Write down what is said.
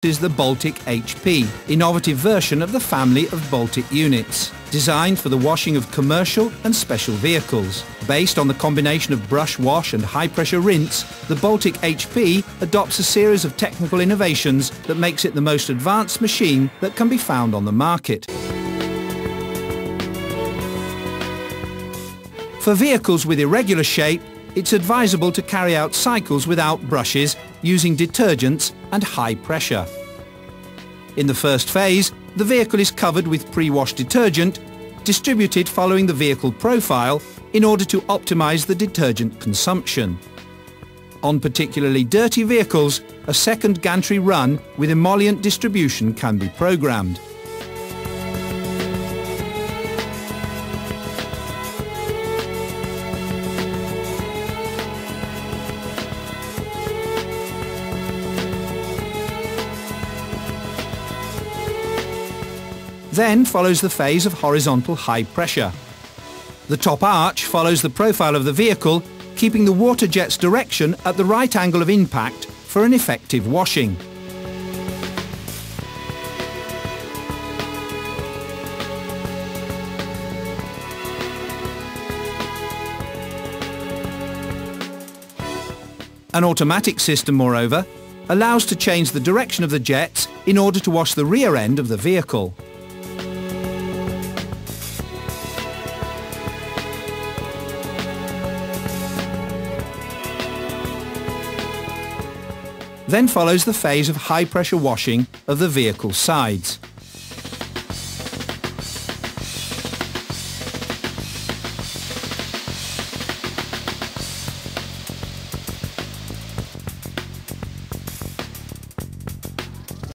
is the Baltic HP, innovative version of the family of Baltic units, designed for the washing of commercial and special vehicles. Based on the combination of brush wash and high-pressure rinse, the Baltic HP adopts a series of technical innovations that makes it the most advanced machine that can be found on the market. For vehicles with irregular shape, it's advisable to carry out cycles without brushes, using detergents and high pressure. In the first phase, the vehicle is covered with pre-washed detergent, distributed following the vehicle profile in order to optimize the detergent consumption. On particularly dirty vehicles, a second gantry run with emollient distribution can be programmed. Then follows the phase of horizontal high pressure. The top arch follows the profile of the vehicle, keeping the water jet's direction at the right angle of impact for an effective washing. An automatic system, moreover, allows to change the direction of the jets in order to wash the rear end of the vehicle. Then follows the phase of high-pressure washing of the vehicle's sides.